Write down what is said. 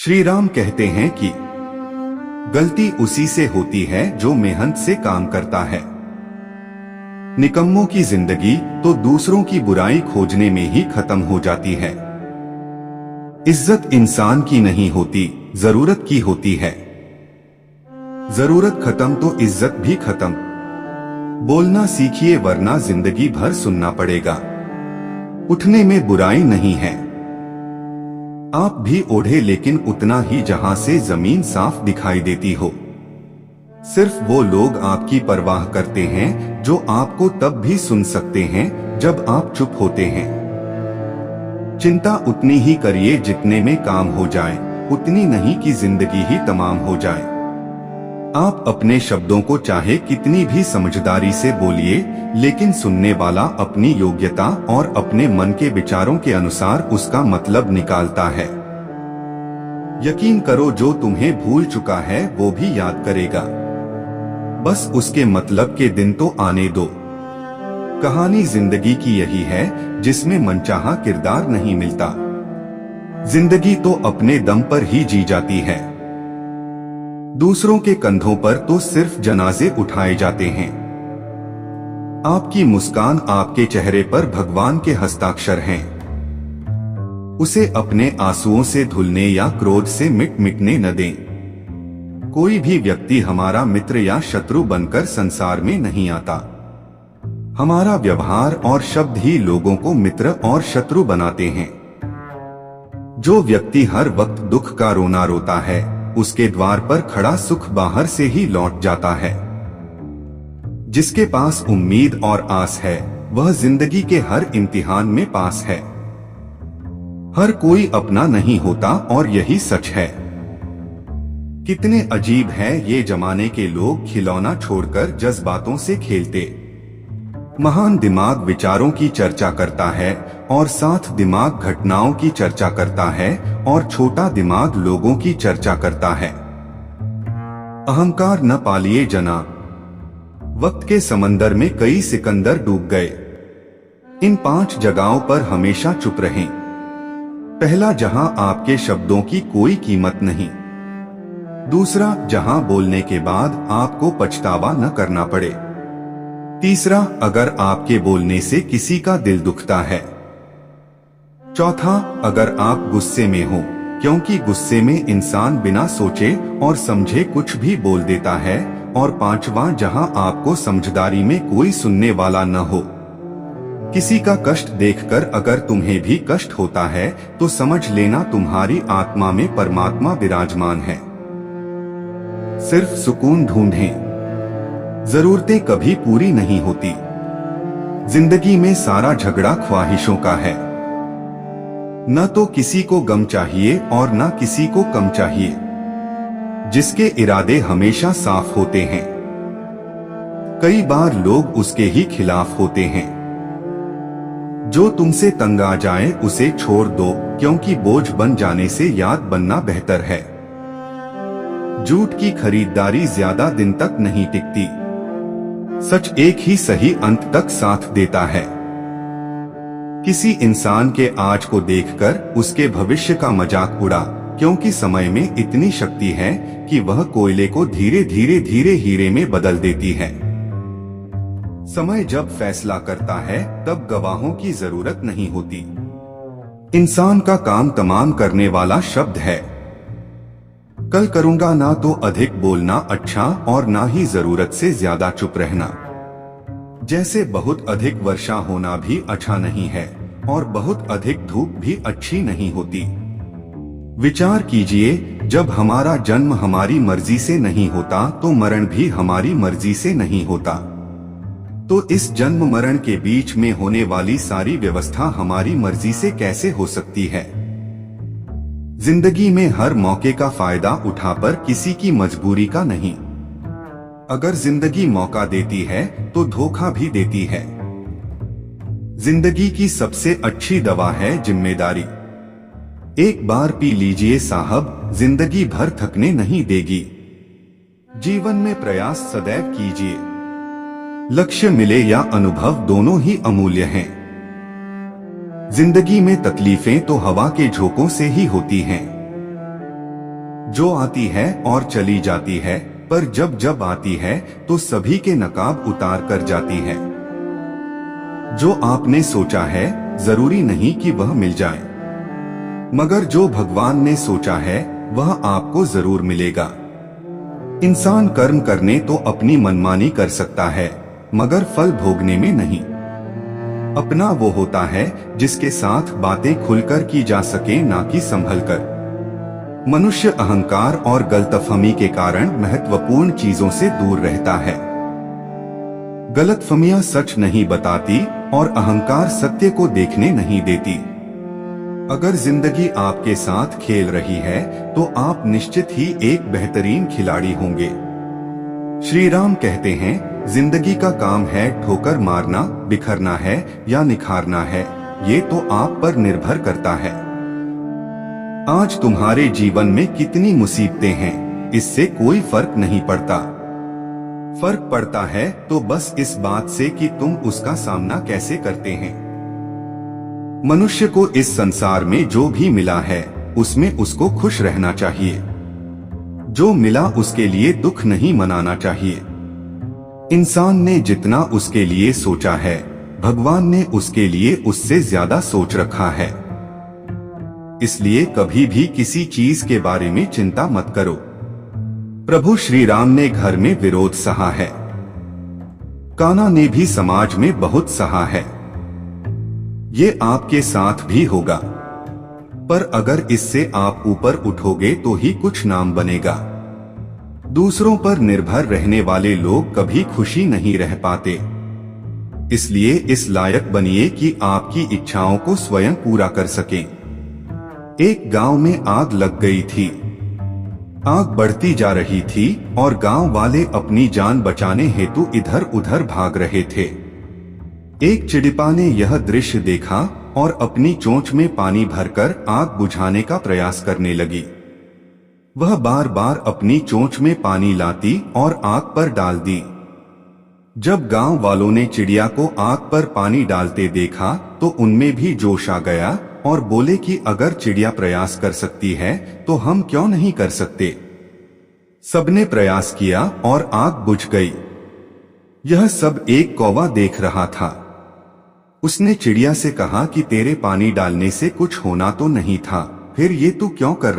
श्री राम कहते हैं कि गलती उसी से होती है जो मेहनत से काम करता है। निकम्मों की जिंदगी तो दूसरों की बुराई खोजने में ही खत्म हो जाती है। इज्जत इंसान की नहीं होती, जरूरत की होती है। जरूरत खत्म तो इज्जत भी खत्म। बोलना सीखिए वरना जिंदगी भर सुनना पड़ेगा। उठने में बुराई नहीं है। आप भी ओढ़े लेकिन उतना ही जहां से जमीन साफ दिखाई देती हो। सिर्फ वो लोग आपकी परवाह करते हैं जो आपको तब भी सुन सकते हैं जब आप चुप होते हैं। चिंता उतनी ही करिए जितने में काम हो जाए, उतनी नहीं कि जिंदगी ही तमाम हो जाए। आप अपने शब्दों को चाहे कितनी भी समझदारी से बोलिए, लेकिन सुनने वाला अपनी योग्यता और अपने मन के विचारों के अनुसार उसका मतलब निकालता है। यकीन करो जो तुम्हें भूल चुका है वो भी याद करेगा। बस उसके मतलब के दिन तो आने दो। कहानी जिंदगी की यही है जिसमें मनचाहा किरदार नहीं मिलता। जिंदगी तो अपने दम पर ही जी जाती है। दूसरों के कंधों पर तो सिर्फ जनाजे उठाए जाते हैं। आपकी मुस्कान आपके चेहरे पर भगवान के हस्ताक्षर हैं। उसे अपने आंसुओं से धुलने या क्रोध से मिटने न दें। कोई भी व्यक्ति हमारा मित्र या शत्रु बनकर संसार में नहीं आता। हमारा व्यवहार और शब्द ही लोगों को मित्र और शत्रु बनाते हैं। जो व्यक्ति हर वक्त दुख का रोना रोता है, उसके द्वार पर खड़ा सुख बाहर से ही लौट जाता है। जिसके पास उम्मीद और आस है, वह जिंदगी के हर इम्तिहान में पास है। हर कोई अपना नहीं होता और यही सच है। कितने अजीब है ये जमाने के लोग, खिलौना छोड़कर जज्बातों से खेलते। महान दिमाग विचारों की चर्चा करता है और साथ दिमाग घटनाओं की चर्चा करता है और छोटा दिमाग लोगों की चर्चा करता है। अहंकार न पालिए जना। वक्त के समंदर में कई सिकंदर डूब गए। इन 5 जगहों पर हमेशा चुप रहें। पहला, जहां आपके शब्दों की कोई कीमत नहीं। दूसरा, जहां बोलने के बाद आपको पछतावा न करना पड़े। तीसरा, अगर आपके बोलने से किसी का दिल दुखता है। चौथा, अगर आप गुस्से में हो, क्योंकि गुस्से में इंसान बिना सोचे और समझे कुछ भी बोल देता है। और पांचवा, जहां आपको समझदारी में कोई सुनने वाला न हो। किसी का कष्ट देखकर अगर तुम्हें भी कष्ट होता है तो समझ लेना तुम्हारी आत्मा में परमात्मा विराजमान है। सिर्फ सुकून ढूंढें। जरूरतें कभी पूरी नहीं होती। जिंदगी में सारा झगड़ा ख्वाहिशों का है। न तो किसी को गम चाहिए और न किसी को कम चाहिए। जिसके इरादे हमेशा साफ होते हैं, कई बार लोग उसके ही खिलाफ होते हैं। जो तुमसे तंग आ जाए उसे छोड़ दो, क्योंकि बोझ बन जाने से याद बनना बेहतर है। झूठ की खरीदारी ज्यादा दिन तक नहीं टिकती। सच एक ही सही अंत तक साथ देता है। किसी इंसान के आज को देखकर उसके भविष्य का मजाक उड़ा, क्योंकि समय में इतनी शक्ति है कि वह कोयले को धीरे धीरे हीरे में बदल देती है। समय जब फैसला करता है तब गवाहों की जरूरत नहीं होती। इंसान का काम तमाम करने वाला शब्द है। कल करूंगा ना तो अधिक बोलना अच्छा, और ना ही जरूरत से ज्यादा चुप रहना। जैसे बहुत अधिक वर्षा होना भी अच्छा नहीं है और बहुत अधिक धूप भी अच्छी नहीं होती। विचार कीजिए, जब हमारा जन्म हमारी मर्जी से नहीं होता तो मरण भी हमारी मर्जी से नहीं होता। तो इस जन्म मरण के बीच में होने वाली सारी व्यवस्था हमारी मर्जी से कैसे हो सकती है? जिंदगी में हर मौके का फायदा उठाकर किसी की मजबूरी का नहीं। अगर जिंदगी मौका देती है तो धोखा भी देती है। जिंदगी की सबसे अच्छी दवा है जिम्मेदारी। एक बार पी लीजिए साहब, जिंदगी भर थकने नहीं देगी। जीवन में प्रयास सदैव कीजिए। लक्ष्य मिले या अनुभव, दोनों ही अमूल्य हैं। जिंदगी में तकलीफें तो हवा के झोंकों से ही होती हैं। जो आती है और चली जाती है, पर जब जब आती है तो सभी के नकाब उतार कर जाती है। जो आपने सोचा है जरूरी नहीं कि वह मिल जाए, मगर जो भगवान ने सोचा है वह आपको जरूर मिलेगा। इंसान कर्म करने तो अपनी मनमानी कर सकता है, मगर फल भोगने में नहीं। अपना वो होता है जिसके साथ बातें खुलकर की जा सके, ना कि संभलकर। मनुष्य अहंकार और गलतफहमी के कारण महत्वपूर्ण चीजों से दूर रहता है। गलतफहमियां सच नहीं बताती और अहंकार सत्य को देखने नहीं देती। अगर जिंदगी आपके साथ खेल रही है तो आप निश्चित ही एक बेहतरीन खिलाड़ी होंगे। श्री राम कहते हैं, जिंदगी का काम है ठोकर मारना, बिखरना है या निखारना है, ये तो आप पर निर्भर करता है। आज तुम्हारे जीवन में कितनी मुसीबतें हैं, इससे कोई फर्क नहीं पड़ता। फर्क पड़ता है तो बस इस बात से कि तुम उसका सामना कैसे करते हैं। मनुष्य को इस संसार में जो भी मिला है उसमें उसको खुश रहना चाहिए। जो मिला उसके लिए दुख नहीं मनाना चाहिए। इंसान ने जितना उसके लिए सोचा है, भगवान ने उसके लिए उससे ज्यादा सोच रखा है। इसलिए कभी भी किसी चीज के बारे में चिंता मत करो। प्रभु श्री राम ने घर में विरोध सहा है, कान्हा ने भी समाज में बहुत सहा है। ये आपके साथ भी होगा, पर अगर इससे आप ऊपर उठोगे तो ही कुछ नाम बनेगा। दूसरों पर निर्भर रहने वाले लोग कभी खुशी नहीं रह पाते। इसलिए इस लायक बनिए कि आपकी इच्छाओं को स्वयं पूरा कर सकें। एक गांव में आग लग गई थी। आग बढ़ती जा रही थी और गांव वाले अपनी जान बचाने हेतु इधर उधर भाग रहे थे। एक चिड़िपा ने यह दृश्य देखा और अपनी चोंच में पानी भरकर आग बुझाने का प्रयास करने लगी। वह बार बार अपनी चोंच में पानी लाती और आग पर डाल दी। जब गांव वालों ने चिड़िया को आग पर पानी डालते देखा तो उनमें भी जोश आ गया और बोले कि अगर चिड़िया प्रयास कर सकती है तो हम क्यों नहीं कर सकते। सबने प्रयास किया और आग बुझ गई। यह सब एक कौवा देख रहा था। उसने चिड़िया से कहा कि तेरे पानी डालने से कुछ होना तो नहीं था, फिर ये तू क्यों कर